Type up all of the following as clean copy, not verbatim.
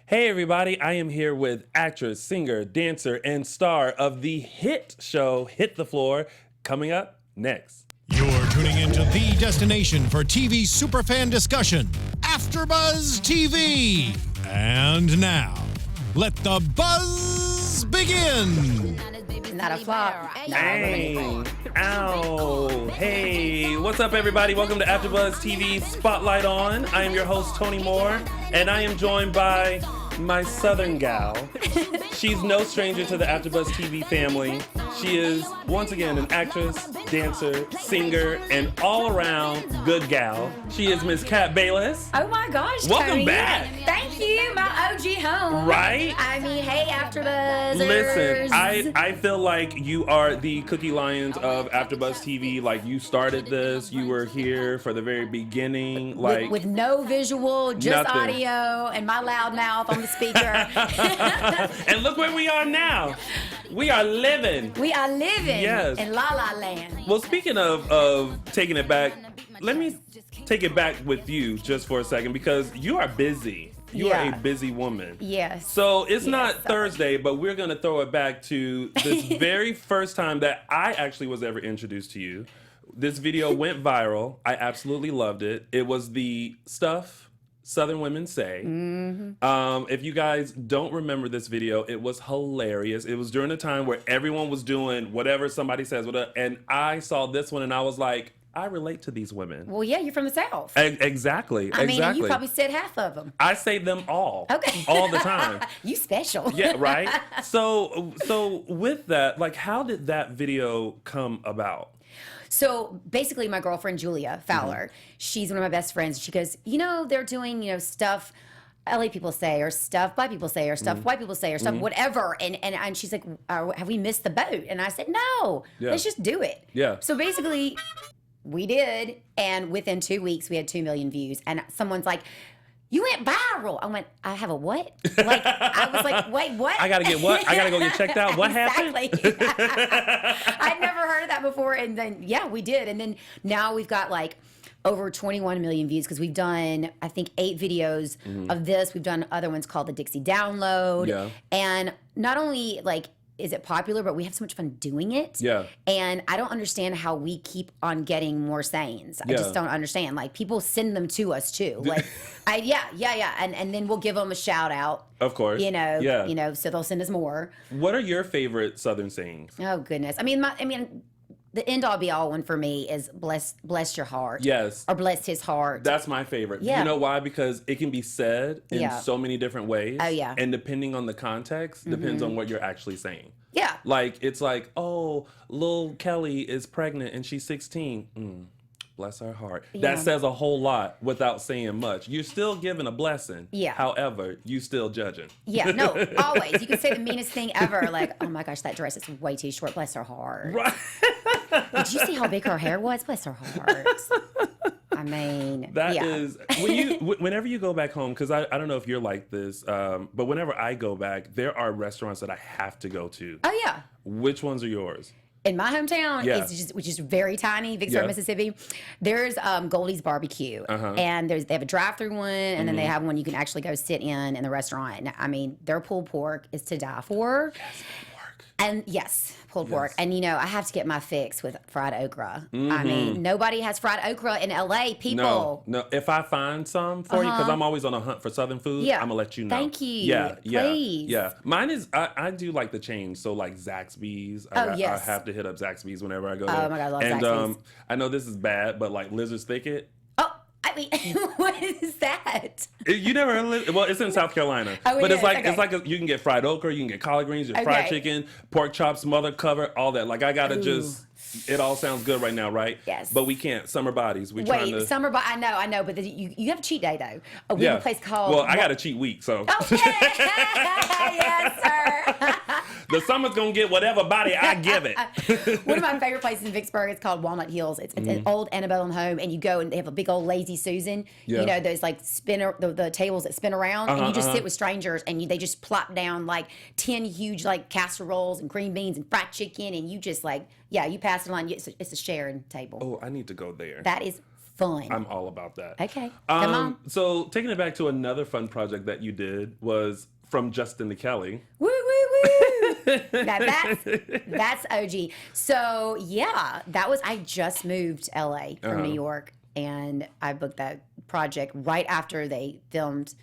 Hey everybody, I am here with actress, singer, dancer, and star of the hit show Hit the Floor, coming up next. You're tuning into the destination for TV superfan discussion, AfterBuzz TV. And now, let the buzz begin. Not a flop. Dang. Ow. Hey, what's up everybody? Welcome to AfterBuzz TV Spotlight On. I am your host, Tony Moore, and I am joined by my southern gal. She's no stranger to the AfterBuzz TV family. She is, once again, an actress, dancer, singer, and all-around good gal. She is Miss Kat Bailess. Oh my gosh, Welcome Tony. back. Thank you, my OG home. Right? I mean, hey, AfterBuzzers. Listen, I feel like you are the Cookie Lions of AfterBuzz TV. Like, you started this. You were here for the very beginning. Like with no visual, just nothing. audio, and my loud mouth on the speaker. And look where we are now. We are living. We are living Yes. in La La Land. Well, speaking of taking it back, let me take it back with you just for a second because you are busy. You are a busy woman. Yes. So it's Yes, not sorry. Thursday, but we're going to throw it back to this very first time that I actually was ever introduced to you. This video went viral. I absolutely loved it. It was the Stuff Southern Women Say. Mm-hmm. If you guys don't remember this video, it was hilarious. It was during a time where everyone was doing whatever somebody says, and I saw this one and I was like, I relate to these women. Well, yeah, you're from the South. Exactly. I mean, exactly. you probably said half of them. I say them all. Okay. All the time. You special. Yeah, right? So with that, like, how did that video come about? So basically, my girlfriend, Julia Fowler, she's one of my best friends. She goes, they're doing, stuff LA people say, or stuff Black people say, or stuff white people say, or stuff whatever. And she's like, have we missed the boat? And I said, no, let's just do it. Yeah. So basically, we did. And within 2 weeks, we had 2 million views. And someone's like, you went viral. I went, I have a what? Like, I was like, wait, what? I gotta get what? I gotta go get checked out. What happened? Exactly. I'd never heard of that before. And then, we did. And then now we've got like over 21 million views because we've done, I think, 8 videos of this. We've done other ones called the Dixie Download. Yeah. And not only like, is it popular, but we have so much fun doing it. Yeah. And I don't understand how we keep on getting more sayings. I just don't understand. Like, people send them to us too. Like, And then we'll give them a shout out. Of course. So they'll send us more. What are your favorite Southern sayings? Oh goodness. I mean, the end all be all one for me is bless your heart. Yes. Or bless his heart. That's my favorite. Yeah. You know why? Because it can be said in so many different ways. Oh, yeah. And depending on the context, depends on what you're actually saying. Yeah. Like, it's like, oh, Lil Kelly is pregnant and she's 16. Bless her heart. Yeah. That says a whole lot without saying much. You're still giving a blessing. Yeah. However, you still judging. Yeah, no, always. You can say the meanest thing ever, like, oh my gosh, that dress is way too short. Bless her heart. Right. Did you see how big her hair was? Bless her heart. I mean, That is whenever you go back home, because I don't know if you're like this, but whenever I go back, there are restaurants that I have to go to. Oh, yeah. Which ones are yours? In my hometown, which is very tiny, Vicksburg, Mississippi, there's Goldie's Barbecue. And they have a drive-through one, and then they have one you can actually go sit in the restaurant. And, I mean, their pulled pork is to die for. Yes, pork. And yes, pulled pork. And, I have to get my fix with fried okra. I mean, nobody has fried okra in LA, people. No. If I find some for you, because I'm always on a hunt for Southern food, I'm going to let you know. Thank you. Yeah, Please. Yeah. Mine is, I do like the change. So, like Zaxby's. I have to hit up Zaxby's whenever I go there. Oh, my God, I love and, Zaxby's. I know this is bad, but like Lizard's Thicket. Oh, I mean, what is that? You never heard well, it's in South Carolina. Oh, but it's like okay. You can get fried okra, you can get collard greens, you get fried chicken, pork chops, mother cover, all that. Like I gotta it all sounds good right now, right? Yes. But we can't. Summer bodies. Summer bodies. I know, but you have a cheat day though. We have a place called. Well, I got a cheat week, so. Okay. Yes, sir. The summer's gonna get whatever body I give it. One of my favorite places in Vicksburg is called Walnut Hills. It's an old antebellum home, and you go and they have a big old Lazy Susan. Yeah. Those like the tables that spin around, and you just sit with strangers, and they just plop down like 10 huge like casseroles and green beans and fried chicken, and you just like you pass it on. It's a sharing table. Oh, I need to go there. That is fun. I'm all about that. Okay, come on. So taking it back to another fun project that you did was From Justin to Kelly. Woo, woo, woo. That's OG. So yeah, I just moved to LA from New York, and I booked that project right after they filmed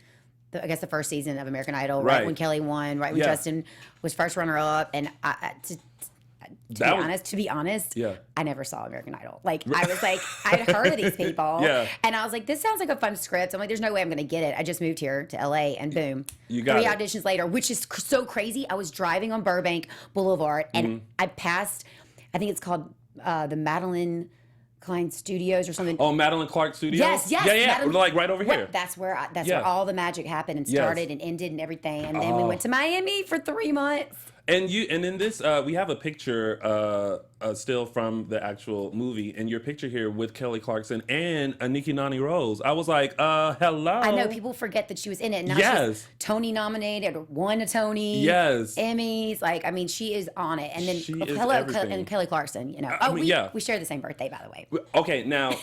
the first season of American Idol, right when Kelly won, right when Justin was first runner-up, and to be honest, I never saw American Idol. Like, I was like, I'd heard of these people, and I was like, this sounds like a fun script. I'm like, there's no way I'm going to get it. I just moved here to LA, and boom, you got 3 auditions later, which is so crazy. I was driving on Burbank Boulevard, and I passed, I think it's called the Madeline Klein Studios or something. Oh, Madeline Clark Studios? Yes. Yeah, like right over here. That's where where all the magic happened and started and ended and everything. And then we went to Miami for 3 months. And in this, we have a picture still from the actual movie, and your picture here with Kelly Clarkson and Nikki Nani Rose. I was like, hello. I know, people forget that she was in it. Now she's Tony nominated, won a Tony. Yes. Emmys. Like, I mean, she is on it. And then, and Kelly Clarkson, you know. We share the same birthday, by the way. Okay, now,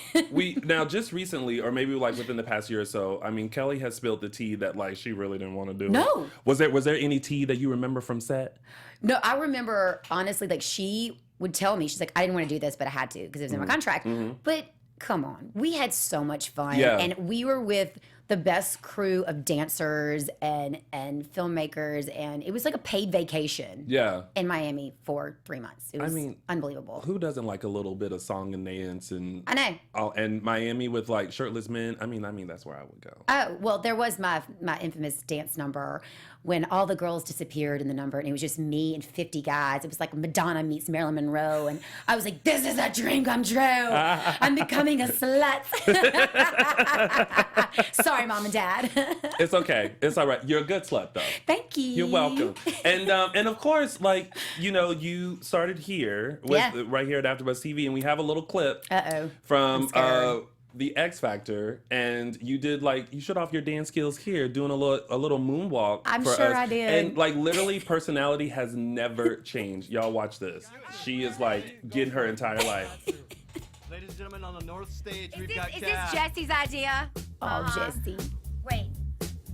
just recently, or maybe like within the past year or so, I mean, Kelly has spilled the tea that like she really didn't want to do it. No. Was there any tea that you remember from set? No, I remember, honestly, like, she would tell me, she's like, I didn't want to do this, but I had to because it was in my contract. But come on, we had so much fun. And we were with the best crew of dancers and filmmakers, and it was like a paid vacation in Miami for 3 months. It was unbelievable. Who doesn't like a little bit of song and dance? And I know. And Miami with like shirtless men. I mean that's where I would go. Oh, well, there was my infamous dance number when all the girls disappeared in the number, and it was just me and 50 guys. It was like Madonna meets Marilyn Monroe, and I was like, this is a dream come true. I'm becoming a slut. Sorry, Mom and Dad. It's okay. It's all right. You're a good slut, though. Thank you. You're welcome. And of course, like, you know, you started here with right here at AfterBuzz TV, and we have a little clip from the X Factor, and you did you showed off your dance skills here, doing a little moonwalk. I'm for sure us. I did. And like literally, personality has never changed. Y'all watch this. She is like getting her entire life. Ladies and gentlemen, on the north stage, Is this Jesse's idea? Oh, Jesse. Wait.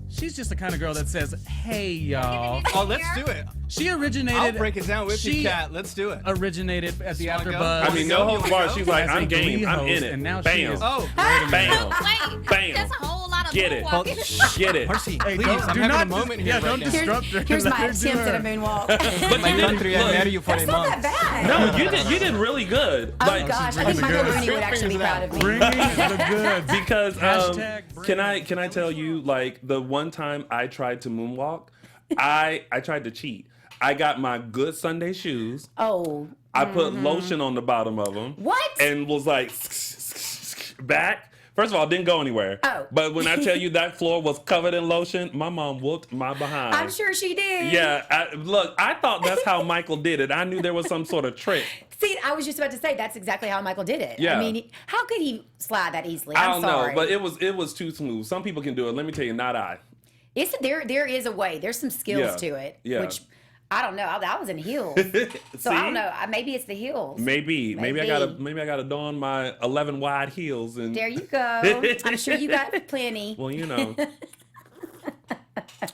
She's just the kind of girl that says, hey, y'all. Oh, let's do it. She originated... I'll break it down with you, Kat. Let's do it. Originated at the AfterBuzz. I mean, no holds barred. She's like, I'm game. I'm in it. And now Bam. she is... Oh, bam. Wait. Bam. That's a whole lot of Get it. moonwalking. Get it. Marcy, Hey, please, I'm having a moment here don't right now. disrupt her. Here's Let my her do attempt her. at a moonwalk. But My country, I married you for a That's not month. that bad. No, you did really good. Oh, gosh. I think Michael Rooney would actually be proud of me. Bringing the goods. Because Hashtag bring can I tell you, like, the one time I tried to moonwalk, I tried to cheat. I got my good Sunday shoes. Oh. I put lotion on the bottom of them. What? And was like back. First of all, it didn't go anywhere. Oh. But when I tell you that floor was covered in lotion, my mom whooped my behind. I'm sure she did. Yeah. I thought that's how Michael did it. I knew there was some sort of trick. See, I was just about to say that's exactly how Michael did it. Yeah. I mean, how could he slide that easily? I I'm don't sorry. know, but it was too smooth. Some people can do it. Let me tell you, not I. There is a way. There's some skills to it. Yeah. Which I don't know. I was in heels, so I don't know. Maybe it's the heels. Maybe I gotta don my 11 wide heels and. There you go. I'm sure you got plenty. Well, you know.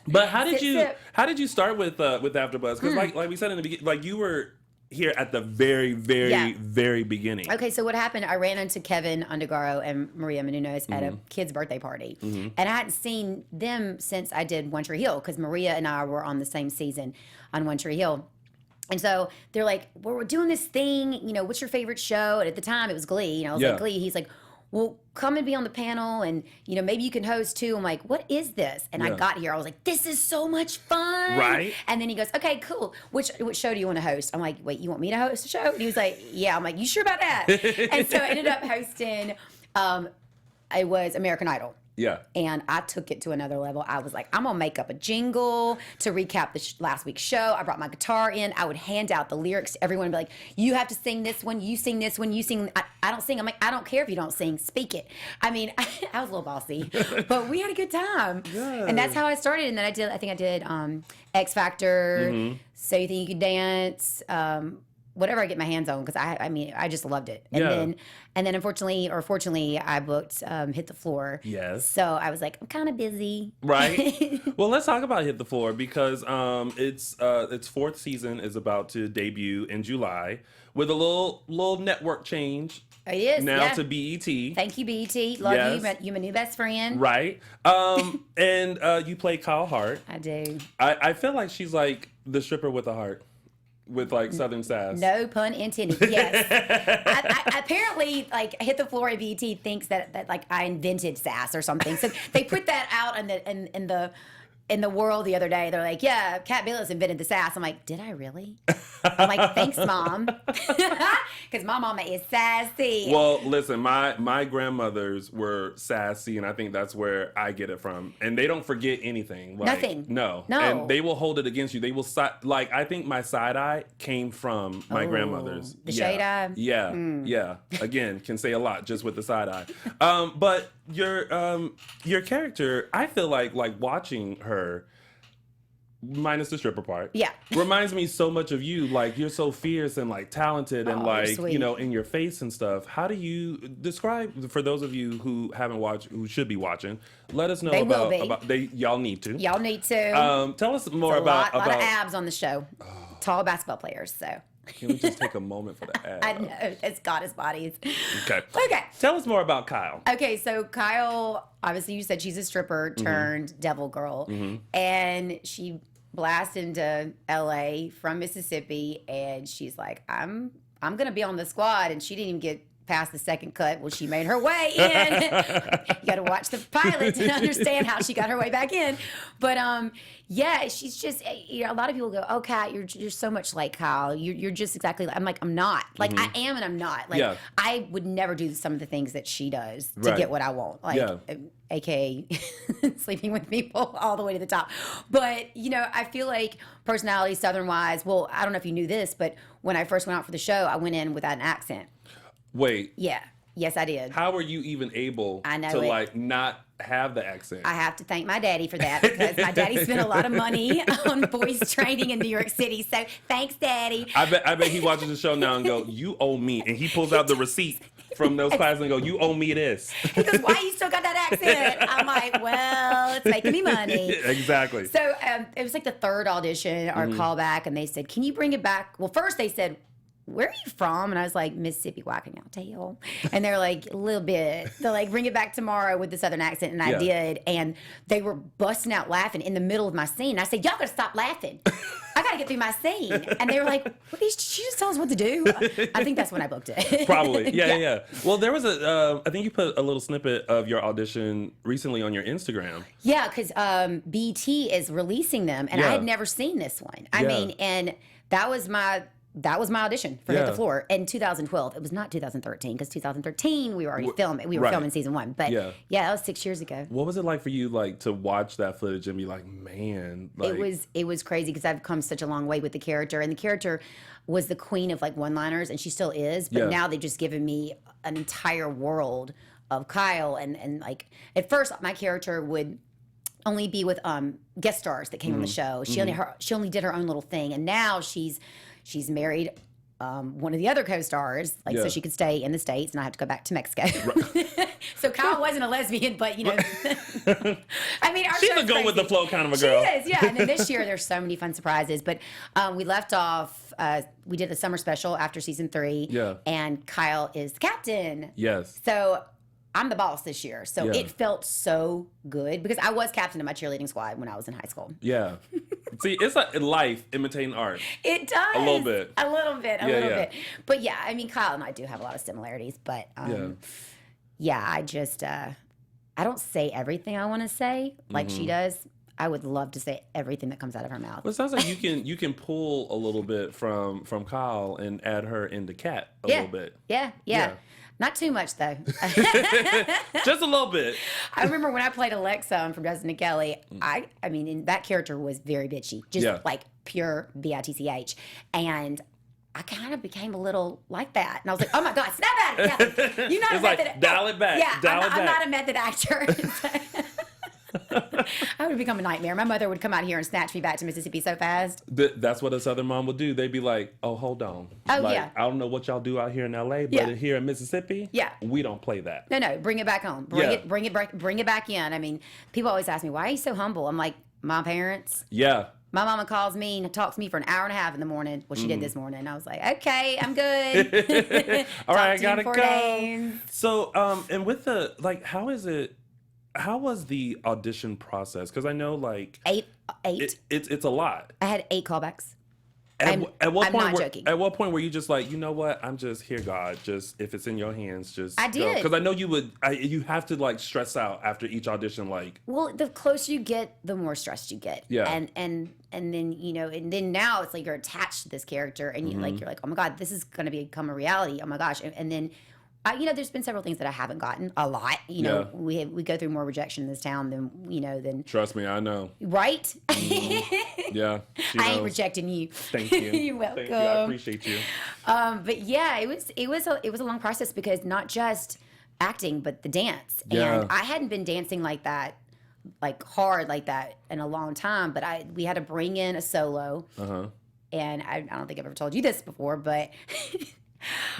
But how did you start with AfterBuzz? Because like we said in the beginning, like you were here at the very, very, very beginning. Okay, so what happened, I ran into Keven Undergaro and Maria Menounos at a kid's birthday party. And I hadn't seen them since I did One Tree Hill, because Maria and I were on the same season on One Tree Hill. And so they're like, well, we're doing this thing, you know, what's your favorite show? And at the time it was Glee. And I was like, Glee. He's like, well, come and be on the panel, and, you know, maybe you can host too. I'm like, what is this? And I got here, I was like, this is so much fun. Right. And then he goes, okay, cool. Which show do you want to host? I'm like, wait, you want me to host a show? And he was like, yeah. I'm like, you sure about that? And so I ended up hosting, it was American Idol. Yeah. And I took it to another level. I was like, I'm going to make up a jingle to recap the last week's show. I brought my guitar in. I would hand out the lyrics to everyone and be like, you have to sing this one. You sing this one. You sing. I don't sing. I'm like, I don't care if you don't sing. Speak it. I mean, I was a little bossy, but we had a good time. Yes. And that's how I started. And then I think I did X Factor, So You Think You Could Dance, whatever I get my hands on, because I mean, I just loved it. And then unfortunately or fortunately, I booked Hit the Floor. Yes. So I was like, I'm kind of busy. Right. Well, let's talk about Hit the Floor, because its fourth season is about to debut in July with a little network change. It is now to BET. Thank you, BET. Love Yes. you. You're my new best friend. Right. And you play Kyle Hart. I do. I feel like she's like the stripper with a heart, with like Southern sass. No pun intended. Yes. I apparently, like, Hit the Floor at BET thinks that like I invented sass or something. So they put that out in the world the other day. They're like, yeah, Kat Bailess invented the sass. I'm like, did I really? I'm like, thanks, Mom. Because my mama is sassy. Well, listen, my grandmothers were sassy, and I think that's where I get it from. And they don't forget anything. Like, Nothing. No. No. And they will hold it against you. They will, I think my side eye came from my grandmothers. The shade eye? Yeah. Yeah. Again, can say a lot just with the side eye. But your character, I feel like watching her, minus the stripper part, reminds me so much of you. Like, you're so fierce and like talented and like, sweet. you know, in your face and stuff. How do you describe, for those of you who haven't watched, who should be watching, let us know y'all need to. Y'all need to. Tell us more a about lot of abs on the show. Tall basketball players, so. Can we just take a moment for the abs? I know, it's goddess bodies. Okay. Okay. Tell us more about Kyle. Okay, so Kyle, obviously you said she's a stripper turned devil girl. And she blasted into LA from Mississippi, and she's like, I'm gonna be on the squad, and she didn't even get past the second cut. Well, she made her way in. You got to watch the pilot to understand how she got her way back in. But yeah, she's just, you know, a lot of people go, oh, Kat, you're so much like Kyle. You're just exactly like, I'm like, I'm not. Like, I am and I'm not. Like, I would never do some of the things that she does to get what I want. Like, AKA sleeping with people all the way to the top. But, you know, I feel like personality, Southern-wise, well, I don't know if you knew this, but when I first went out for the show, I went in without an accent. Wait. Yeah. Yes, I did. How were you even able to like not have the accent? I have to thank my daddy for that, because my daddy spent a lot of money on voice training in New York City. So thanks, Daddy. I bet he watches the show now and go, you owe me. And he pulls out the receipt from those classes and go, you owe me this. He goes, why you still got that accent? I'm like, well, it's making me money. Exactly. So it was like the third audition or callback, and they said, can you bring it back? Well, first they said, where are you from? And I was like, Mississippi, why can y'all tell? And they're like, a little bit. They're like, bring it back tomorrow with the Southern accent. And I did. And they were busting out laughing in the middle of my scene. I said, y'all gotta stop laughing. I gotta get through my scene. And they were like, she just tell us what to do. I think that's when I booked it. Probably. Yeah. Well, there was I think you put a little snippet of your audition recently on your Instagram. Yeah, because BT is releasing them. And I had never seen this one. I mean, and that was my audition for Hit the Floor in 2012. It was not 2013, because 2013 we were already filming. We were filming season 1. But yeah, that was 6 years ago. What was it like for you, like, to watch that footage and be like, man? Like... It was crazy, because I've come such a long way with the character, and the character was the queen of like one-liners, and she still is. But now they've just given me an entire world of Kyle, and like at first my character would only be with guest stars that came on the show. She only did her own little thing, and now she's married one of the other co-stars, like so she could stay in the States and I have to go back to Mexico. Right. So Kyle wasn't a lesbian, but you know, I mean, she's a go with the flow kind of a girl. She is, yeah. And then this year there's so many fun surprises. But we left off. We did a summer special after season 3. And Kyle is the captain. Yes. So I'm the boss this year. So it felt so good, because I was captain of my cheerleading squad when I was in high school. Yeah. See, it's like life imitating art. It does. A little bit. A little bit. But yeah, I mean, Kyle and I do have a lot of similarities. But I just, I don't say everything I want to say like she does. I would love to say everything that comes out of her mouth. Well, it sounds like you can pull a little bit from Kyle and add her into Kat a little bit. Yeah. Not too much, though. Just a little bit. I remember when I played Alexa from Justin and Kelly, I mean, that character was very bitchy. Just like pure bitch. And I kind of became a little like that. And I was like, oh my God, snap at it, Katherine. You're not it's a method like, dial it back. Yeah, dial it back. I'm not a method actor. I would become a nightmare. My mother would come out here and snatch me back to Mississippi so fast. That's what a Southern mom would do. They'd be like, "Oh, hold on. Oh, like, yeah. I don't know what y'all do out here in LA, but Yeah. here in Mississippi, Yeah. we don't play that." No, bring it back home. Bring it back in. I mean, people always ask me, "Why are you so humble?" I'm like, my parents. Yeah. My mama calls me and talks to me for an hour and a half in the morning. Well, she did this morning. I was like, okay, I'm good. All right, I Talk to you in gotta 4 go. days. So, and with the how was the audition process? Because I know Eight. it's a lot. I had 8 callbacks. At what I'm point not joking. At what point were you just like, you know what? I'm just here, God. Just if it's in your hands, just I did. Because I know you would. You have to like stress out after each audition. Like, Well, the closer you get, the more stressed you get. Yeah. And then and then now it's like you're attached to this character, and you're like, oh my God, this is going to become a reality. Oh my gosh, and then. There's been several things that I haven't gotten a lot. Yeah. We go through more rejection in this town than trust me, I know. right. Yeah, she I ain't knows. rejecting you. Thank you. You're welcome. Thank you. I appreciate you. But yeah, it was a long process because not just acting but the dance. Yeah. And I hadn't been dancing like that, like hard like that in a long time. But we had to bring in a solo. And I don't think I've ever told you this before, but.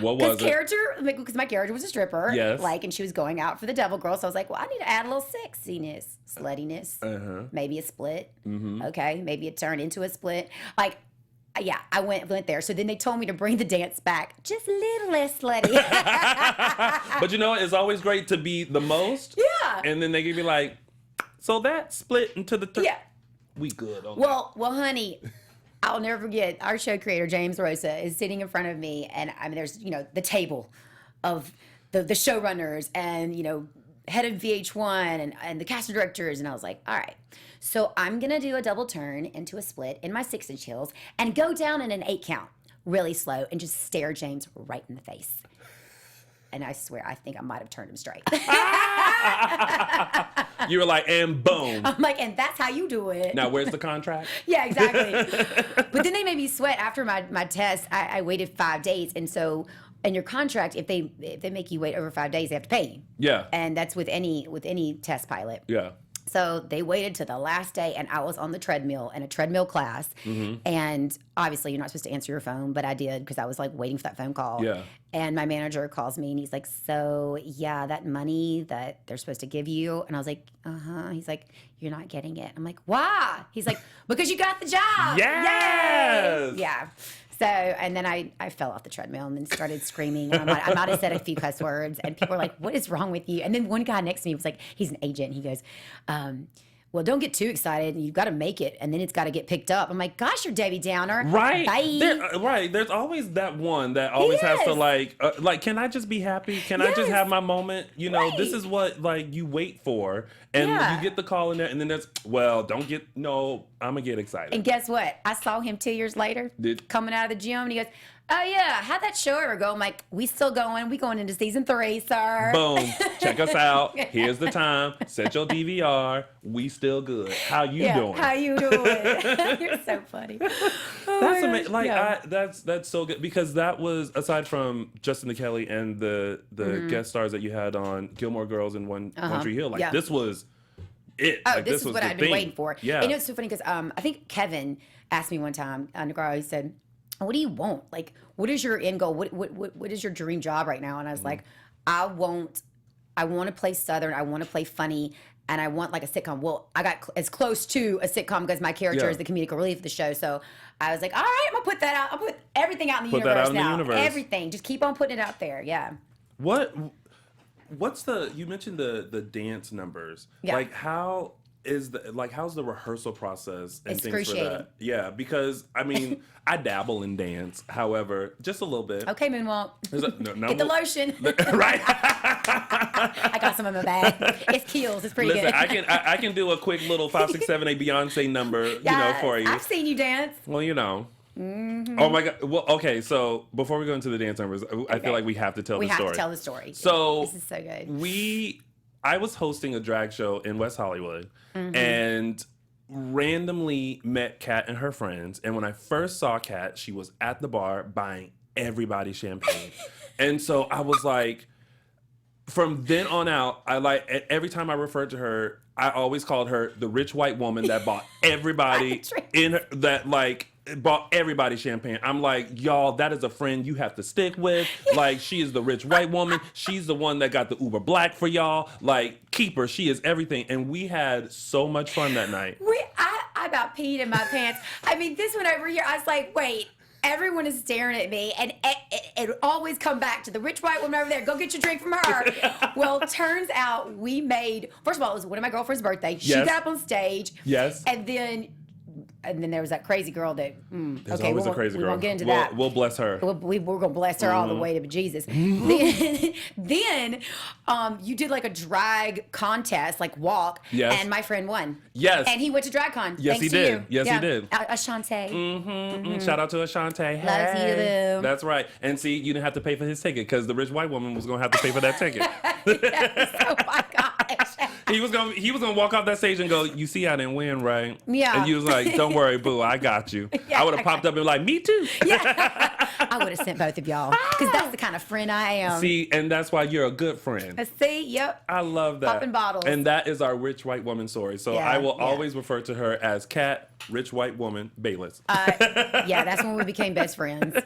What was it? Because my character was a stripper, Yes. and she was going out for the devil girl, so I was like, well, I need to add a little sexiness, sluttiness, maybe a split, okay, maybe it turned into a split, yeah, I went there. So then they told me to bring the dance back, just a little less slutty. But you know, it's always great to be the most. Yeah. And then they give you like, so that split into the Yeah. We good on Well, honey, I'll never forget, our show creator, James Rosa, is sitting in front of me, and I mean, there's, the table of the showrunners and, head of VH1 and the casting directors, and I was like, all right, so I'm going to do a double turn into a split in my 6-inch heels and go down in an 8 count really slow and just stare James right in the face. And I swear, I think I might have turned him straight. You were like, and boom. I'm like, and that's how you do it. Now, where's the contract? Yeah, exactly. But then they made me sweat after my test. I waited 5 days, and so in your contract, if they make you wait over 5 days, they have to pay you. Yeah. And that's with any test pilot. Yeah. So they waited to the last day, and I was on the treadmill in a treadmill class. And obviously, you're not supposed to answer your phone, but I did because I was like waiting for that phone call. Yeah. And my manager calls me, and he's like, "So yeah, that money that they're supposed to give you," and I was like, He's like, "You're not getting it." I'm like, "Why?" He's like, "Because you got the job." Yes! Yay! Yeah. So, and then I fell off the treadmill and then started screaming. And I might have said a few cuss words, and people were like, "What is wrong with you?" And then one guy next to me was like, he's an agent. He goes, well, don't get too excited. You've got to make it, and then it's got to get picked up. I'm like, gosh, you're Debbie Downer. Right. Bye. Right. There's always that one that always has to like, can I just be happy? Can I just have my moment? This is what you wait for. And you get the call in there, and then there's, I'm going to get excited. And guess what? I saw him 2 years later coming out of the gym, and he goes, "Oh, yeah, how'd that show ever go?" I'm like, we still going. We going into season 3, sir. Boom. Check us out. Here's the time. Set your DVR. We still good. How you doing? How you doing? You're so funny. That's amazing. That's so good, because that was, aside from Justin the Kelly and the guest stars that you had on Gilmore Girls and One Tree Hill, this was it. Oh, like, this is was what the I've been thing. waiting for. Yeah. And it's so funny because I think Keven asked me one time, Undergaro, he said, "What do you want? Like, what is your end goal? What is your dream job right now?" And I was like, I want to play Southern. I want to play funny. And I want like a sitcom. Well, I got as close to a sitcom because my character is the comedic relief of the show. So I was like, all right, I'm going to put that out. I'll put everything out in the universe now. Everything. Just keep on putting it out there. Yeah. What's you mentioned the dance numbers. Yeah. Like, how's the rehearsal process and things for Excruciating. that? Yeah, because I mean, I dabble in dance, however, just a little bit. Okay, Moonwalk. No, Get the lotion. Right. I got some in my bag. It's Kiehl's. It's pretty Listen, good. I can do a quick little 5, 6, 7, 8 Beyonce number, for you. I've seen you dance. Well, Oh my God. Well, okay. So before we go into the dance numbers, I feel like we have to tell the story. We have to tell the story. So this is so good. I was hosting a drag show in West Hollywood, and randomly met Kat and her friends. And when I first saw Kat, she was at the bar buying everybody champagne. And so I was like, from then on out, every time I referred to her, I always called her the rich white woman that bought everybody True. in her, that like bought everybody champagne. I'm like, y'all, that is a friend you have to stick with. Like, she is the rich white woman. She's the one that got the Uber Black for y'all. Like, keep her. She is everything. And we had so much fun that night. I about peed in my pants. I mean, this one over here, I was like, wait. Everyone is staring at me, and it always come back to the rich white woman over there. Go get your drink from her. Well, turns out we made. First of all, it was one of my girlfriend's birthday. She Yes. got up on stage. Yes. And then there was that crazy girl that. There's okay, always we a crazy girl. We won't get into that. We'll bless her. We're gonna bless her all the way to Jesus. Then you did like a drag contest, like walk. Yes. And my friend won. Yes. And he went to DragCon. Yes, thanks he to did. you. Yes, he did. Ashante. Shout out to Ashante. Loves you, boo. That's right. And see, you didn't have to pay for his ticket because the rich white woman was gonna have to pay for that ticket. Yes. Oh my gosh. He was gonna walk off that stage and go, "You see, I didn't win, right?" Yeah. And you was like, "Don't worry, boo, I got you." Yeah, I would have popped up and been like, "Me too." I would have sent both of y'all because that's the kind of friend I am. See, and that's why you're a good friend. See, yep. I love that. Popping bottles. And that is our rich white woman story. So Yeah, I will yeah. always refer to her as Kat, rich white woman, Bailess. Yeah, that's when we became best friends.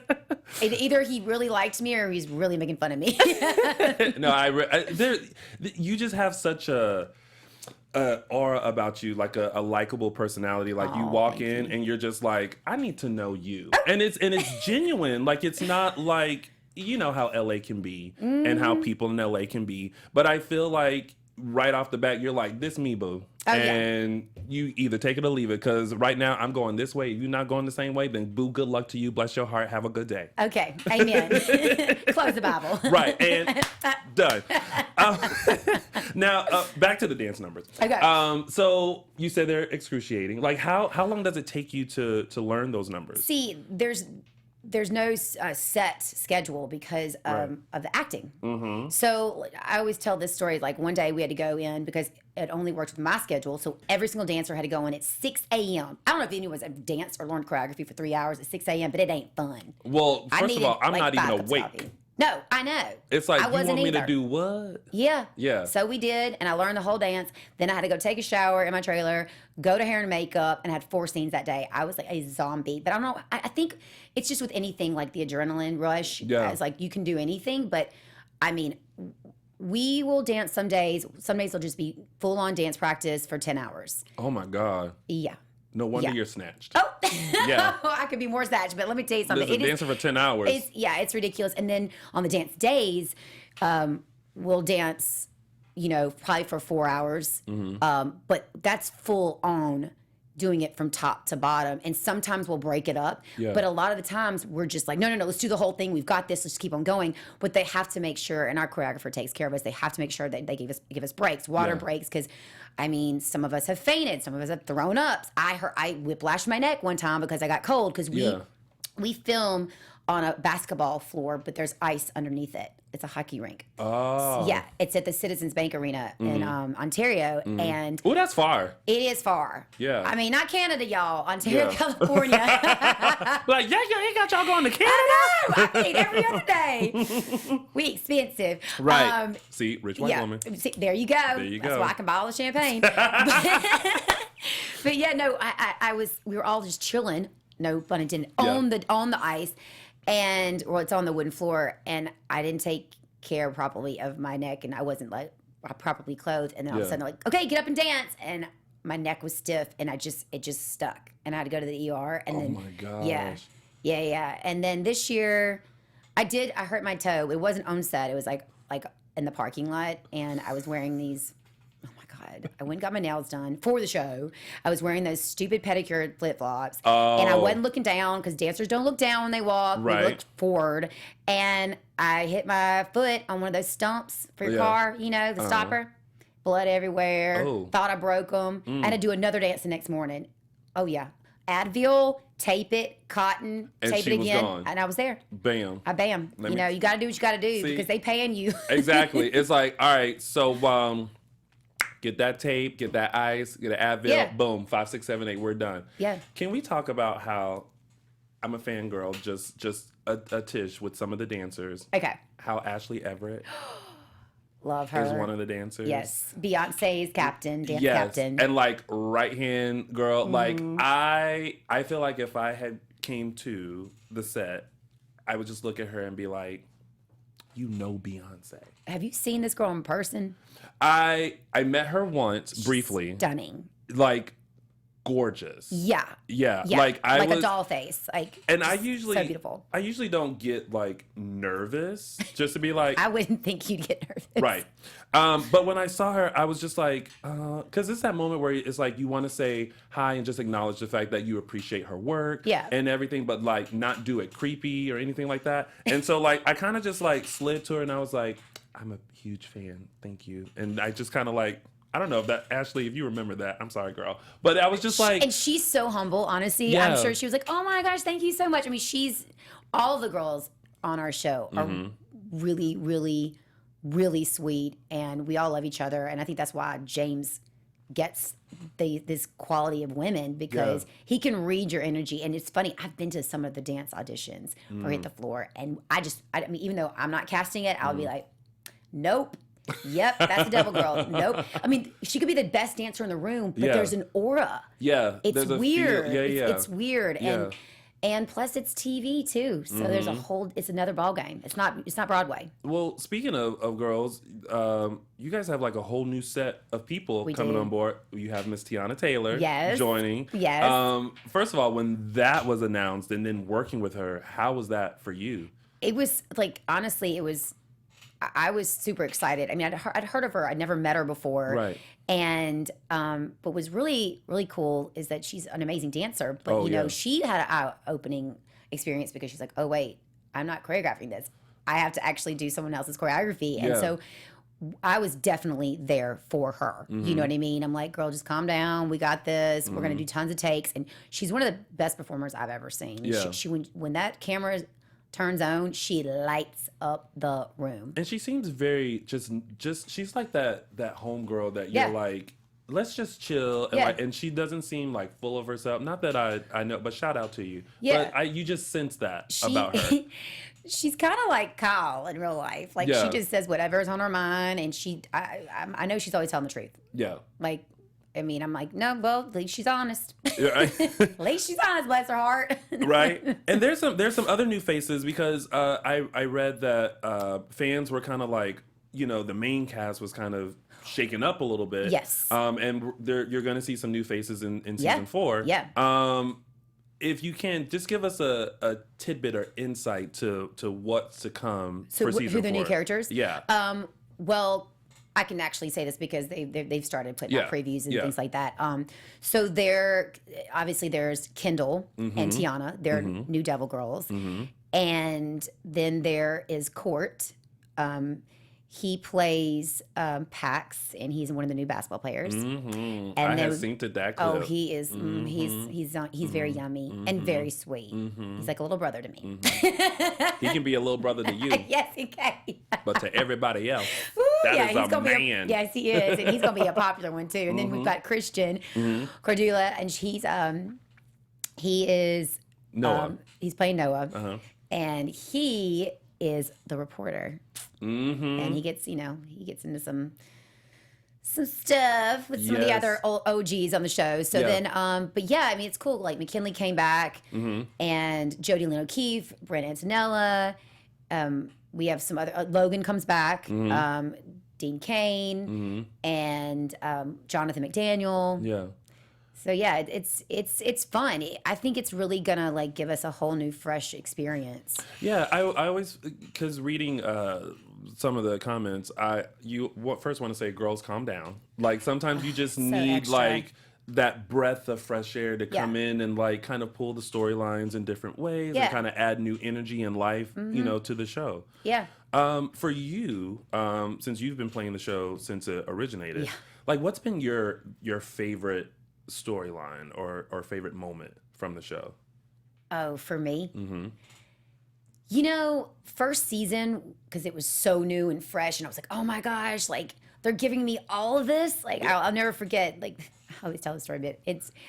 Either he really liked me or he's really making fun of me. No, you just have such a aura about you, like a likable personality. Like you walk in and you're just like, I need to know you, and it's genuine. Like it's not like, you know how LA can be and how people in LA can be, but I feel like right off the bat you're like, this me, boo. And you either take it or leave it, because right now I'm going this way. If you're not going the same way, then boo, good luck to you. Bless your heart. Have a good day. Okay, amen. Close the Bible. Right, and done. Now, back to the dance numbers. Okay. So you said they're excruciating. Like, how long does it take you to learn those numbers? See, there's no set schedule because of the acting. Mm-hmm. So I always tell this story. Like one day we had to go in because it only worked with my schedule. So every single dancer had to go in at 6 a.m. I don't know if anyone's danced or learned choreography for 3 hours at 6 a.m., but it ain't fun. Well, first of all, I'm like not even 5 cups of awake. coffee. No, I know. It's like, I you wasn't want me either. to do what? Yeah. Yeah. So we did, and I learned the whole dance. Then I had to go take a shower in my trailer, go to hair and makeup, and I had 4 scenes that day. I was like a zombie. But I don't know. I think it's just with anything like the adrenaline rush. Yeah. It's like you can do anything. But I mean, we will dance some days. Some days will just be full on dance practice for 10 hours. Oh my God. Yeah. No wonder Yeah. you're snatched. Oh, Yeah. I could be more snatched, but let me tell you something. Listen, dancing for 10 hours. It's ridiculous. And then on the dance days, we'll dance, probably for 4 hours. Mm-hmm. But that's full on doing it from top to bottom. And sometimes we'll break it up. Yeah. But a lot of the times we're just like, no, let's do the whole thing. We've got this. Let's keep on going. But they have to make sure, and our choreographer takes care of us. They have to make sure that they give us breaks, water Yeah. breaks, because I mean, some of us have fainted, some of us have thrown up. I whiplashed my neck one time because I got cold because we film on a basketball floor, but there's ice underneath it. It's a hockey rink. Oh. Yeah, it's at the Citizens Bank Arena in Ontario, and Oh, that's far. it is far. Yeah. I mean, not Canada, y'all. Ontario, Yeah. California. Like, yeah, he got y'all going to Canada. I know. I mean, every other day. We expensive. Right. See, rich white Yeah. woman. See, there you go. There you That's go. why I can buy all the champagne. But yeah, no, we were all just chilling, no pun intended, on the ice, and it's on the wooden floor, and I didn't take care properly of my neck, and I wasn't like properly clothed, and then all of a sudden they're like, okay, get up and dance, and my neck was stiff, and it just stuck, and I had to go to the ER, and then my gosh. yeah, and then this year I hurt my toe. It wasn't on set. It was like in the parking lot, and I was wearing these. Oh my God! I went and got my nails done for the show. I was wearing those stupid pedicure flip flops, and I wasn't looking down because dancers don't look down when they walk. Right. They look forward, and I hit my foot on one of those stumps for your car. The stopper. Blood everywhere. Oh. Thought I broke them. I had to do another dance the next morning. Oh yeah, Advil, tape it, cotton, And tape she it was again, gone. and I was there. Bam. Bam. Let You me- got to do what you got to do See? because they paying you. Exactly. It's like, all right, so get that tape, get that ice, get an Advil, Yeah. boom, 5, 6, 7, 8, we're done. Yeah. Can we talk about how I'm a fangirl, just a tish with some of the dancers. Okay. How Ashley Everett Love her. is one of the dancers. Yes, Beyonce's captain, dance Yes, captain. and like right hand girl. Like Mm-hmm. I feel like if I had came to the set, I would just look at her and be like, you know, Beyonce. Have you seen this girl in person? I met her once briefly. Stunning. Like gorgeous. Yeah. Yeah. Yeah. Like I like was, a doll face. Like and I just usually so beautiful. I usually don't get like nervous just to be like I wouldn't think you'd get nervous. right. But when I saw her, I was just like, because it's that moment where it's like you want to say hi and just acknowledge the fact that you appreciate her work and everything, but like not do it creepy or anything like that. And so like I kind of just like slid to her and I was like, I'm a huge fan. Thank you. And I just kind of like, I don't know if that, Ashley, if you remember that, I'm sorry, girl. But I was just like. And she's so humble, honestly. Yeah. I'm sure she was like, oh my gosh, thank you so much. I mean, all the girls on our show are really, really, really sweet. And we all love each other. And I think that's why James gets this quality of women, because he can read your energy. And it's funny, I've been to some of the dance auditions for Hit the Floor. And I mean, even though I'm not casting it, I'll be like, nope. Yep, that's the devil girl. Nope. I mean, she could be the best dancer in the room, but there's an aura. Yeah. It's there's a weird. Feel. Yeah. It's weird. Yeah. And plus it's TV too. So there's it's another ball game. It's not Broadway. Well, speaking of girls, you guys have like a whole new set of people coming do. on board. You have Miss Teyana Taylor joining. Yes. First of all, when that was announced and then working with her, how was that for you? It was like, honestly, I was super excited. I mean, I'd heard of her. I'd never met her before. Right. And what was really, really cool is that she's an amazing dancer. But, you know, she had an eye-opening experience because she's like, oh, wait, I'm not choreographing this. I have to actually do someone else's choreography. And so I was definitely there for her. You know what I mean? I'm like, girl, just calm down. We got this. We're going to do tons of takes. And she's one of the best performers I've ever seen. Yeah. She when that camera turns on, she lights up the room. And she seems very just she's like that homegirl that you're like, let's just chill. And, and she doesn't seem like full of herself. Not that I know, but shout out to you. Yeah. But you just sense that about her. She's kind of like Kyle in real life. Like she just says whatever's on her mind, and I know she's always telling the truth. Yeah. Like, I mean, I'm like, no, well, at least she's honest. Right. At least she's honest, bless her heart. Right. And there's some other new faces because I read that fans were kind of like, you know, the main cast was kind of shaken up a little bit. Yes. And you're going to see some new faces in season 4. Yeah. If you can, just give us a tidbit or insight to what's to come for season 4. Who the new characters? Yeah. Well, I can actually say this because they've started putting out previews and things like that. So obviously there's Kendall and Teyana. They're new Devil Girls. And then there is Court. He plays Pax, and he's one of the new basketball players. And I have seen to that clip. Oh, he is. He's very yummy and very sweet. He's like a little brother to me. He can be a little brother to you. Yes, he can. But to everybody else, Ooh, that is he's gonna man. Yes, he is, and he's gonna be a popular one too. And then we've got Christian Cordula, and he is Noah. He's playing Noah, and he is the reporter. And he gets into some stuff with some of the other old OGs on the show. So then, but yeah, I mean, it's cool. Like McKinley came back, and Jodie Lynn O'Keefe, Brent Antonella. We have some other. Logan comes back. Dean Cain and Jonathan McDaniel. Yeah. So yeah, it's fun. I think it's really gonna like give us a whole new, fresh experience. Yeah, I always, because reading some of the comments, first want to say, girls, calm down. Like sometimes you just need extra. like that breath of fresh air to come in and like kind of pull the storylines in different ways and kind of add new energy and life, you know, to the show. Yeah. For you, since you've been playing the show since it originated, like what's been your favorite storyline or favorite moment from the show? Oh, for me? You know, first season, because it was so new and fresh, and I was like, oh my gosh, like, they're giving me all of this. Like, I'll never forget, like, I always tell the story, but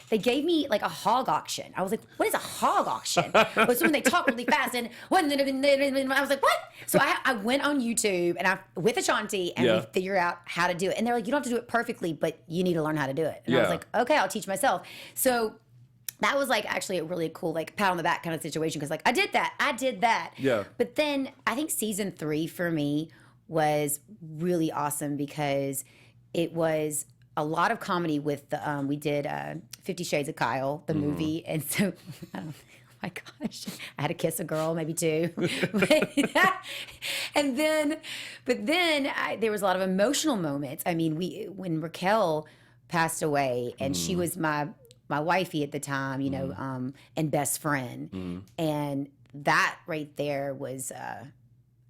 they gave me like a hog auction. I was like, what is a hog auction? But so when they talk really fast and I was like, what? So I went on YouTube and with Ashanti and we figured out how to do it. And they're like, you don't have to do it perfectly, but you need to learn how to do it. And I was like, okay, I'll teach myself. So that was like actually a really cool like pat on the back kind of situation because like I did that. Yeah. But then I think season 3 for me was really awesome because it was a lot of comedy with the we did 50 Shades of Kyle, the movie, and so oh my gosh, I had to kiss a girl, maybe 2, and then there was a lot of emotional moments. I mean, when Raquel passed away, and she was my wifey at the time, you know, and best friend, and that right there was,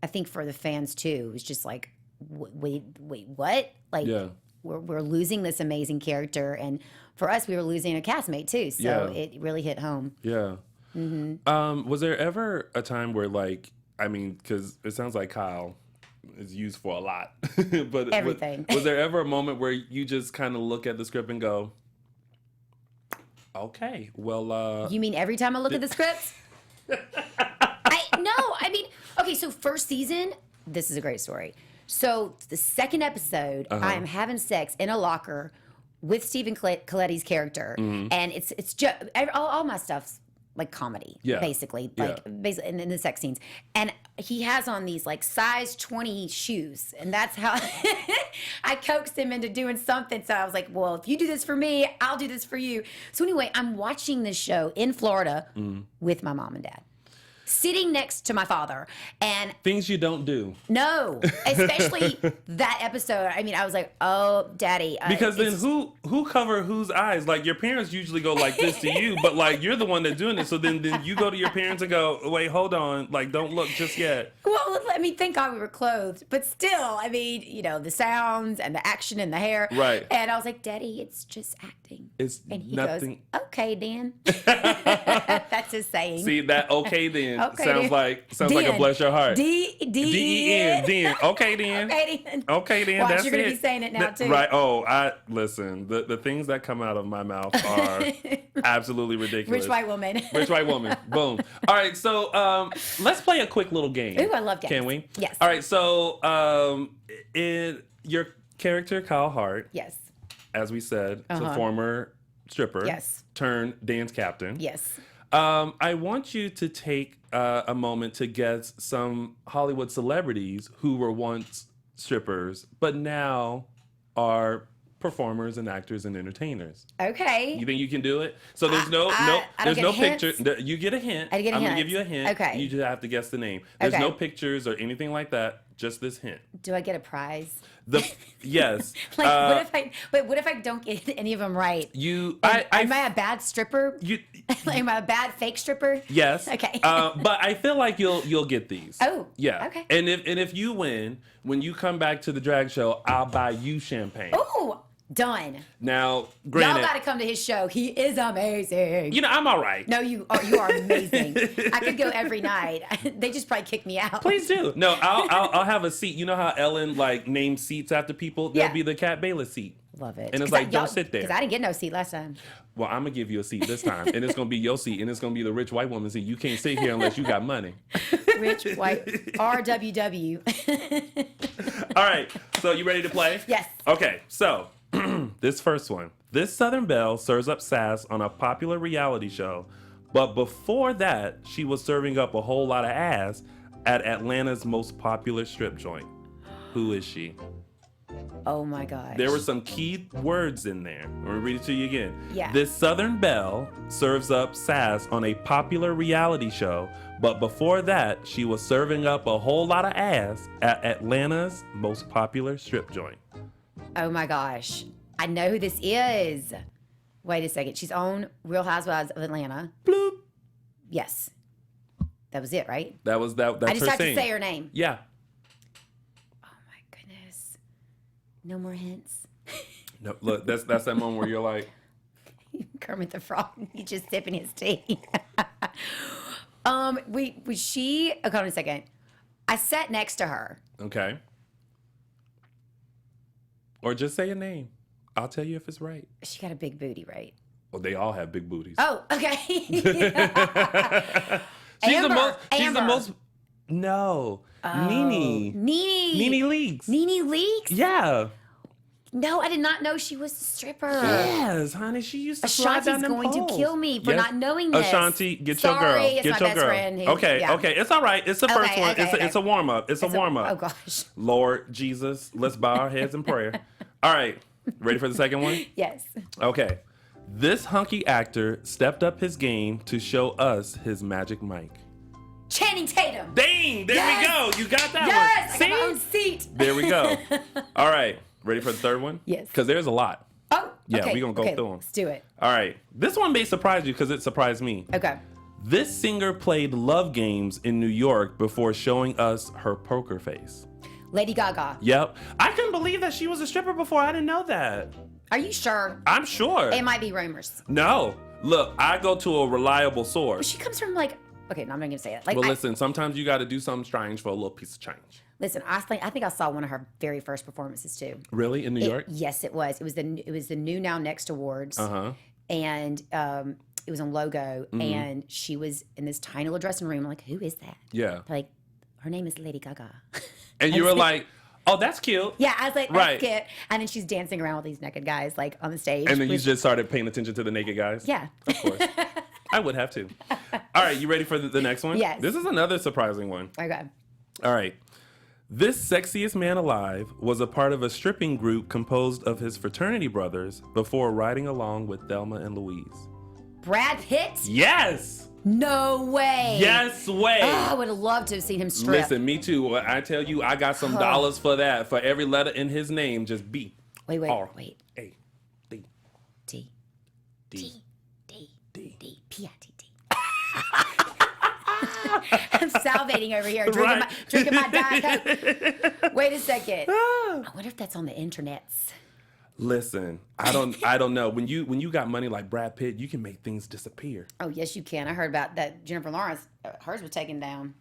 I think for the fans too, it was just like, wait, what? Like. Yeah. We're losing this amazing character, and for us, we were losing a castmate too. So it really hit home. Yeah. Mm-hmm. Was there ever a time where, like, I mean, because it sounds like Kyle is used for a lot, but everything. Was there ever a moment where you just kind of look at the script and go, "Okay, well." You mean every time I look at the script? I mean, okay. So first season, this is a great story. So the second episode, I am having sex in a locker with Stephen Coletti's character, and it's just all my stuff's like comedy, basically, basically in the sex scenes. And he has on these like size 20 shoes, and that's how I coaxed him into doing something. So I was like, well, if you do this for me, I'll do this for you. So anyway, I'm watching this show in Florida with my mom and dad, sitting next to my father, and things you don't do. No, especially that episode. I mean, I was like, "Oh, Daddy." Because then who cover whose eyes? Like your parents usually go like this to you, but like you're the one that's doing it. So then you go to your parents and go, "Wait, hold on, like don't look just yet." Well, I mean, thank God we were clothed, but still, I mean, you know, the sounds and the action and the hair. Right. And I was like, "Daddy, it's just acting." And he goes, "Okay, then." That's his saying. See that? Okay, then. Okay, sounds like a bless your heart. D-E-N. Den. Okay then. Okay then. Watch, that's you're gonna it. be saying it now too. Right. Oh, listen. The things that come out of my mouth are absolutely ridiculous. Rich white woman. Rich white woman. Boom. All right. So let's play a quick little game. Ooh, I love games. Can we? Yes. All right. So in your character Kyle Hart. Yes. As we said, is a former stripper. Yes. Turned dance captain. Yes. I want you to take a moment to guess some Hollywood celebrities who were once strippers, but now are performers and actors and entertainers. Okay. You think you can do it? So there's no picture. You get a hint. I get a hint. I'm gonna give you a hint. Okay. You just have to guess the name. There's no pictures or anything like that. Just this hint. Do I get a prize? Yes. Like, what if I don't get any of them right? Am I a bad stripper? Am I a bad fake stripper? Yes. Okay. But I feel like you'll get these. Oh. Yeah. Okay. And if you win, when you come back to the drag show, I'll buy you champagne. Ooh. Done. Now, granted, y'all got to come to his show. He is amazing. You know, I'm all right. No, you are amazing. I could go every night. They just probably kick me out. Please do. No, I'll have a seat. You know how Ellen like names seats after people? There'll be the Kat Bailess seat. Love it. And it's like, don't sit there. Because I didn't get no seat last time. Well, I'm gonna give you a seat this time, and it's gonna be your seat, and it's gonna be the rich white woman seat. You can't sit here unless you got money. Rich white RWW. All right. So you ready to play? Yes. Okay. So. This first one. This Southern belle serves up sass on a popular reality show, but before that, she was serving up a whole lot of ass at Atlanta's most popular strip joint. Who is she? Oh my gosh. There were some key words in there. I'm gonna read it to you again. Yeah. This Southern belle serves up sass on a popular reality show, but before that, she was serving up a whole lot of ass at Atlanta's most popular strip joint. Oh my gosh. I know who this is. Wait a second. She's on Real Housewives of Atlanta. Bloop. Yes. That was it, right? That's I just her have thing. to say her name. Yeah. Oh my goodness. No more hints. No, look, that's that moment where you're like, Kermit the Frog. He's just sipping his tea. Hold on a second. I sat next to her. okay. Or just say a name. I'll tell you if it's right. She got a big booty, right? Well, they all have big booties. Oh, okay. She's the Amber. most. No. Nene. Nene Leakes. Nene Leakes? Yeah. No, I did not know she was a stripper. Yes, honey. She used to slide down Ashanti's them going poles. to kill me for not knowing this. Ashanti, get your girl. Sorry, it's Get my your best girl. friend who- Okay, yeah. okay. It's all right. It's the first one. Okay. It's a warm up. It's a warm up. Oh gosh. Lord Jesus, let's bow our heads in prayer. All right. Ready for the second one? Yes. Okay. This hunky actor stepped up his game to show us his magic mic. Channing Tatum. Dang, there we go. You got that Yes, one. I got my own seat. There we go. All right. Ready for the third one? Yes. Because there's a lot. Oh, Yeah, okay. we're going to go through them. Let's do it. All right. This one may surprise you because it surprised me. Okay. This singer played love games in New York before showing us her poker face. Lady Gaga. Yep. I couldn't believe that she was a stripper before. I didn't know that. Are you sure? I'm sure. It might be rumors. No. Look, I go to a reliable But source. she comes from like, okay, no, I'm not gonna say it. Like, Well, I- listen, sometimes you got to do something strange for a little piece of change. listen, I think I saw one of her very first performances too. Really? In New York? Yes, it was. It was the New Now Next Awards. Uh-huh. And it was on Logo, and she was in this tiny little dressing room. I'm like, who is that? Yeah. Like, her name is Lady Gaga. And you were like, oh, that's cute. Yeah, I was like, that's Right. cute. And then she's dancing around with these naked guys, like on the stage. And then you which- just started paying attention to the naked guys? yeah. Of course. I would have to. All right, you ready for the next one? Yes. This is another surprising one. Okay. All right. This sexiest man alive was a part of a stripping group composed of his fraternity brothers before riding along with Thelma and Louise. Brad Pitt? Yes! No way. Yes way! Oh, I would have loved to have seen him strip. Listen, me too. Well, I tell you, I got some dollars for that. For every letter in his name, just B. Wait, R. wait. A. D. D. D. D. D. D. P-I-T-T. I'm salivating over here, drinking my Diet Coke. Wait a second. I wonder if that's on the internets. Listen, I don't know. When you got money like Brad Pitt, you can make things disappear. Oh, yes, you can. I heard about that. Jennifer Lawrence, hers was taken down.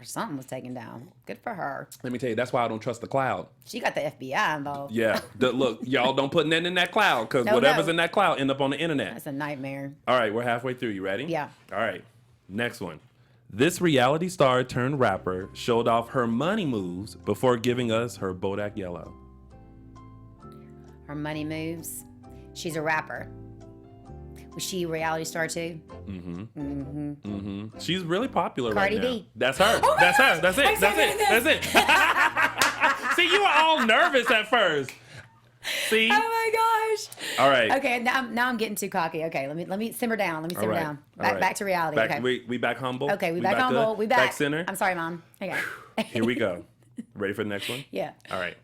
Or something was taken down. Good for her. Let me tell you, that's why I don't trust the cloud. She got the FBI involved. Yeah. Look, y'all don't put nothing in that cloud because No, whatever's no. in that cloud end up on the internet. That's a nightmare. All right, we're halfway through. You ready? Yeah. All right. Next one. This reality star turned rapper showed off her money moves before giving us her Bodak Yellow. Her money moves. She's a rapper. Was she a reality star too? She's really popular Cardi right now. B. That's her. Oh my That's gosh, her. That's it. I'm That's saying it. That's it. See, you were all nervous at first. See? Oh my gosh. All right. Okay, now I'm getting too cocky. Okay, let me simmer down. Let me simmer right. down. All right. Back to reality. Back, okay. we back humble. Okay, we back humble. good? We back. Back center. I'm sorry, Mom. Okay. Here we go. Ready for the next one? Yeah. All right.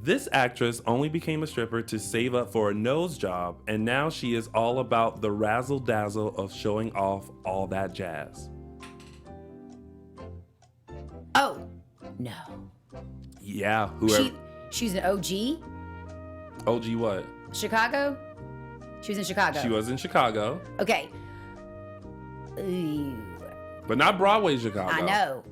This actress only became a stripper to save up for a nose job, and now she is all about the razzle dazzle of showing off all that jazz. Oh, no. Yeah, whoever. She's an OG? OG what? Chicago? She was in Chicago. She was in Chicago, Okay. Ooh, but not Broadway Chicago. I know.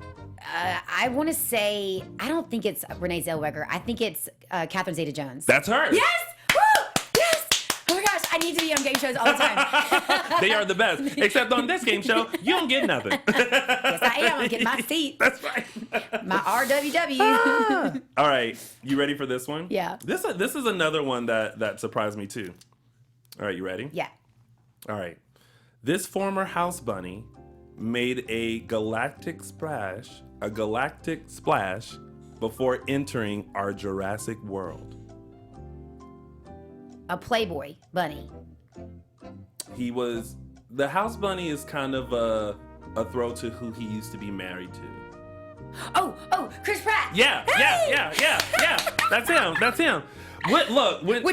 I want to say, I don't think it's Renee Zellweger. I think it's Catherine Zeta-Jones. That's her. Yes! Woo! Yes! Oh my gosh, I need to be on game shows all the time. They are the best. Except on this game show, you don't get nothing. Yes, I am. I'm getting my seat. That's right. My RWW. All right, you ready for this one? Yeah. This is another one that surprised me too. All right, you ready? Yeah. All right. This former house bunny made a galactic splash before entering our Jurassic World. A Playboy bunny. He was the house bunny is kind of a throw to who he used to be married to. Oh, Chris Pratt. Yeah. That's him. Which,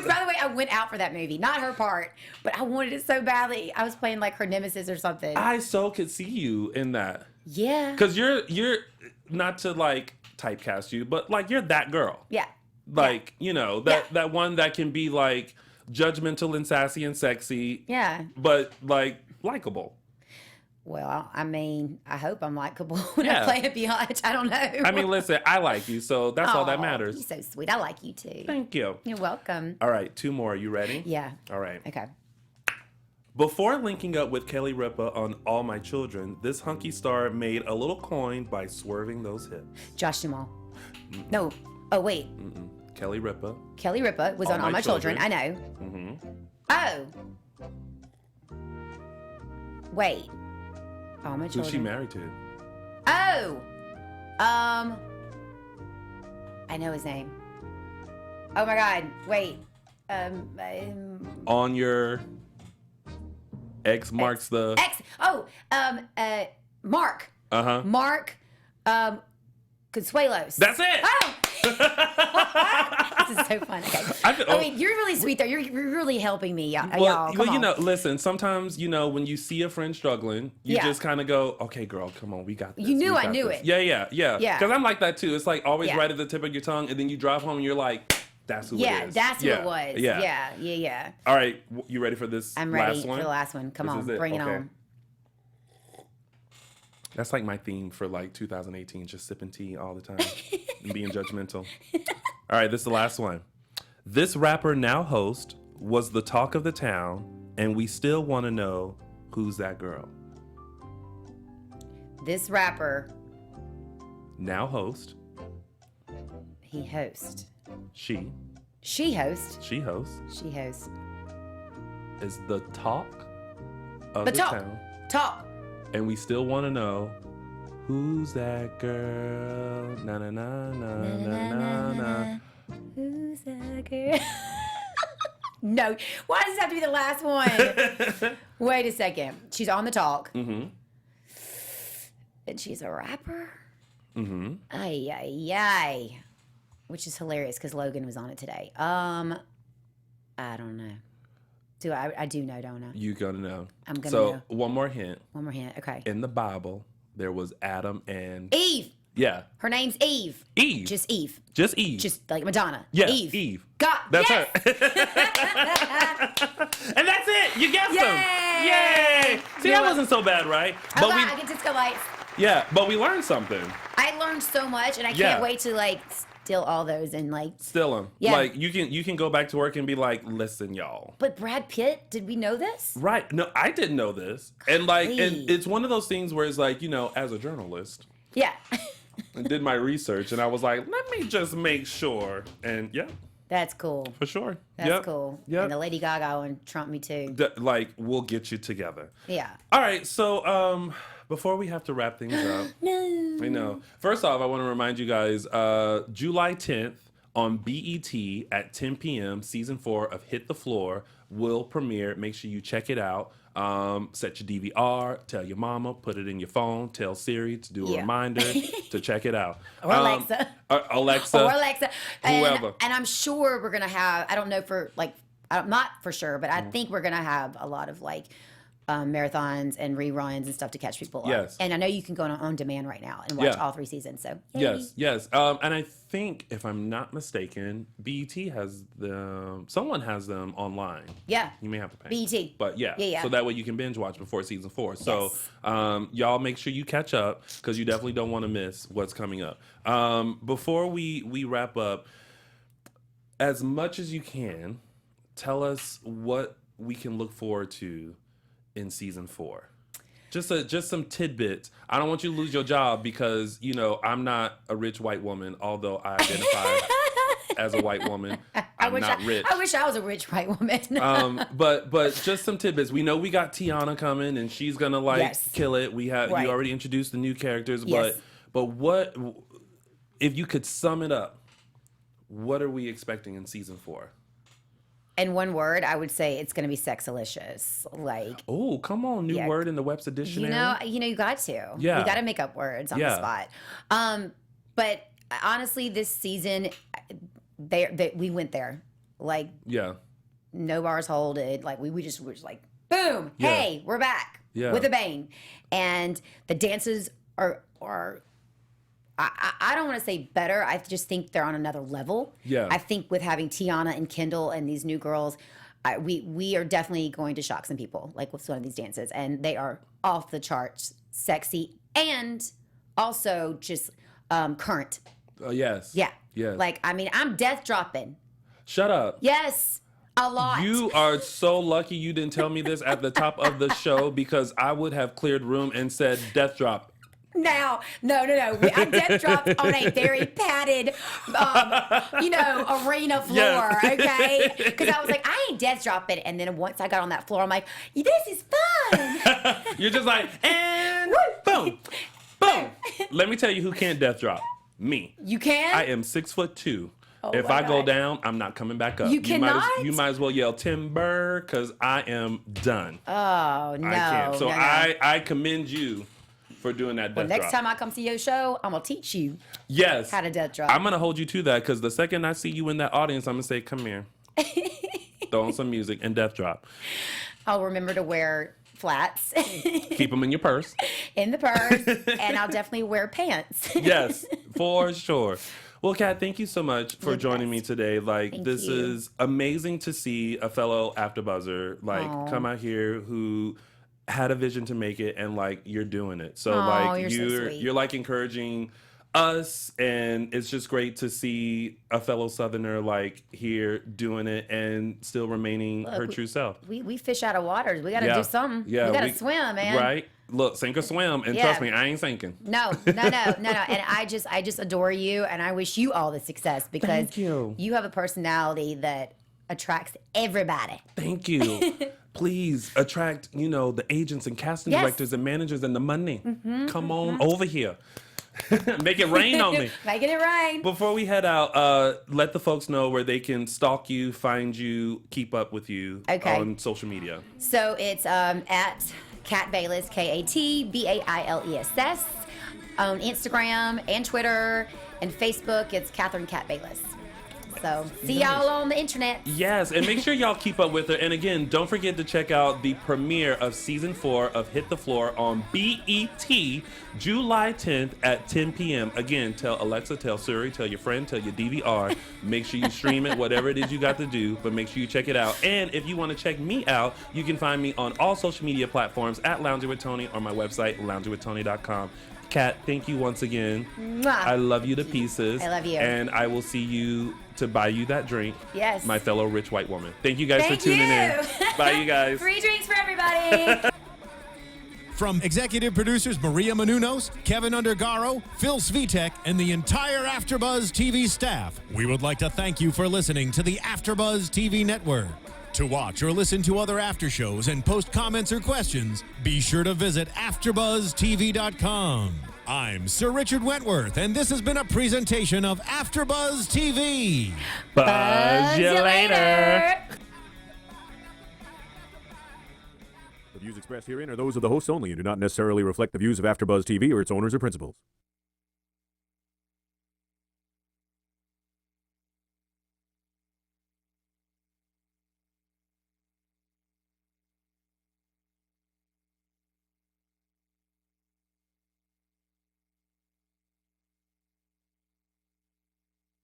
by the way, I went out for that movie. Not her part, but I wanted it so badly. I was playing like her nemesis or something. I so could see you in that. Yeah. Because you're not to like typecast you, but like you're that girl. Yeah. Like, you know, that one that can be like judgmental and sassy and sexy. Yeah. But like likable. Well, I mean, I hope I'm likable when Yeah. I play a biatch. I don't know. I mean, listen, I like you, so that's all that Aw, matters. You're so sweet. I like you too. Thank you. You're welcome. All right, 2 more. You ready? Yeah. All right. Okay. Before linking up with Kelly Ripa on All My Children, this hunky star made a little coin by swerving those hips. Josh Duhamel. No. Oh, wait. Kelly Ripa. Kelly Ripa was on All My Children. I know. Mm-hmm. Oh. Wait. All My Children. Who's she married to? Oh. I know his name. Oh my God. Wait. On your X marks the... X. Oh. Mark. Uh-huh. Mark. Consuelos. That's it! Oh. This is so fun. Okay. I mean, you're really sweet though. You're really helping me, y'all. Well, Come you on. know, listen, sometimes, you know, when you see a friend struggling, you Yeah. just kind of go, okay, girl, come on, we got this. You knew we I got knew this." it. Yeah. Yeah. Because I'm like that too. It's like always Yeah. right at the tip of your tongue, and then you drive home and you're like, that's who it Yeah, is. that's who Yeah, it was. Yeah. Yeah. All right, you ready for this I'm ready last one? for the last one. Come This on, is it. bring it Okay. on. That's like my theme for like 2018, just sipping tea all the time and being judgmental. All right, this is the last one. This rapper, now host, was the talk of the town, and we still want to know who's that girl. This rapper, Now host, he hosts. she She hosts. is the talk of The the talk. town, Talk. and we still want to know who's that girl. Na na na na na na na. Who's that girl? No. Why does it have to be the last one? Wait a second. She's on the talk. Mm-hmm. And she's a rapper? Mm-hmm. Ay. Which is hilarious because Logan was on it today. I don't know. I do know, don't I? You gonna know. I'm gonna so, know. one more hint. One more hint. Okay. In the Bible, there was Adam and Eve. yeah, Her name's Eve. Eve. Just Eve. Just Eve. Just like Madonna. yeah, Eve. God. That's yes! her. And that's it. You guessed them. Yay! Yay! See, that wasn't so bad, right? Oh, But God, I get disco lights. but we learned something. I learned so much, and I Yeah. can't wait to like steal all those and like. Still them. Yeah. Like you can go back to work and be like, listen, y'all. But Brad Pitt, did we know this? Right. No, I didn't know this. And like, Golly. and it's one of those things where it's like, you know, as a journalist, Yeah. I did my research and I was like, let me just make sure. And yeah, That's cool. for sure. That's cool. Yep. And the Lady Gaga one trumped me too. Like, we'll get you together. Yeah. All right. So, before we have to wrap things up, No. I know. First off, I want to remind you guys, July 10th on BET at 10 p.m., season 4 of Hit the Floor will premiere. Make sure you check it out. Set your DVR, tell your mama, put it in your phone, tell Siri to do a Yeah. reminder to check it out. Or Alexa. Alexa. Or Alexa. And, Whoever. and I'm sure we're going to have, I don't know for like, I'm not for sure, but I think we're going to have a lot of like marathons and reruns and stuff to catch people up. Yes. And I know you can go on demand right now and watch Yeah. all 3 seasons. So yay. Yes. And I think, if I'm not mistaken, BET has someone has them online. Yeah. You may have to pay. BET. But yeah. Yeah. So that way you can binge watch before season 4. So Yes. y'all make sure you catch up because you definitely don't want to miss what's coming up. Before we wrap up, as much as you can, tell us what we can look forward to in season 4. Just some tidbits. I don't want you to lose your job because, you know, I'm not a rich white woman, although I identify as a white woman. I'm not rich. I wish I was a rich white woman. But just some tidbits. We know we got Teyana coming and she's gonna like Yes. kill it. We have Right. you already introduced the new characters, Yes. but what if you could sum it up? What are we expecting in season 4? In one word, I would say it's going to be sexalicious. Like, Oh, come on, new Yeah. word in the Webster Dictionary. you got to. Yeah. You got to make up words on Yeah. the spot. But honestly, this season, we went there. Like, Yeah. no bars hold it. Like, we just were just like, boom, Yeah. hey, we're back Yeah. with a bang. And the dances are I don't want to say better. I just think they're on another level. Yeah. I think with having Teyana and Kendall and these new girls, we are definitely going to shock some people, like with one of these dances, and they are off the charts, sexy, and also just current. Yes. Yeah. Yes. Like, I mean, I'm death dropping. Shut up. Yes. A lot. You are so lucky you didn't tell me this at the top of the show, because I would have cleared room and said death drop. Now, no. I death dropped on a very padded, arena floor, Yes. okay? Because I was like, I ain't death dropping. And then once I got on that floor, I'm like, this is fun. You're just like, and boom, boom. Let me tell you who can't death drop. Me. You can? I am 6'2". Oh If my I go God. down, I'm not coming back up. You cannot? You might as well yell timber, because I am done. Oh, no. I can't. So no. I commend you for doing that death Next drop. time I come see your show, I'm going to teach you Yes. how to death drop. I'm going to hold you to that, because the second I see you in that audience, I'm going to say, come here. Throw on some music and death drop. I'll remember to wear flats Keep them in your purse. in the purse, and I'll definitely wear pants. Yes, for sure. Well, Kat, thank you so much for joining me today. Like, Thank this you. is amazing to see a fellow AfterBuzzer come out here who had a vision to make it, and like you're doing it. So like you're so sweet. you're like encouraging us, and it's just great to see a fellow Southerner like here doing it and still remaining her true self. We fish out of waters. We got to do something. Yeah, we got to swim, man. Right? Look, sink or swim, and Yeah. trust me, I ain't sinking. No. And I just adore you, and I wish you all the success, because Thank you. you have a personality that attracts everybody. Thank you. Please attract, the agents and casting Yes. directors and managers and the money. Come on over here. Make it rain on me. Making it rain. Before we head out, let the folks know where they can stalk you, find you, keep up with you on social media. So it's at Kat Bailess, KatBailess, on Instagram and Twitter and Facebook. It's Katherine Kat Bailess. So see y'all on the internet. Yes, and make sure y'all keep up with her. And again, don't forget to check out the premiere of season 4 of Hit the Floor on BET, July 10th at 10 p.m. Again, tell Alexa, tell Siri, tell your friend, tell your DVR. Make sure you stream it, whatever it is you got to do, but make sure you check it out. And if you want to check me out, you can find me on all social media platforms at Lounging with Tony, or my website, loungingwithtony.com. Kat, thank you once again. Mwah. I love you to pieces. I love you. And I will see you to buy you that drink. Yes. My fellow rich white woman. Thank you guys Thank for tuning in. you. Bye, you guys. Free drinks for everybody. From executive producers Maria Menounos, Keven Undergaro, Phil Svitek, and the entire AfterBuzz TV staff, we would like to thank you for listening to the AfterBuzz TV network. To watch or listen to other after shows and post comments or questions, be sure to visit AfterBuzzTV.com. I'm Sir Richard Wentworth, and this has been a presentation of AfterBuzz TV. Buzz you later. The views expressed herein are those of the hosts only and do not necessarily reflect the views of AfterBuzz TV or its owners or principals.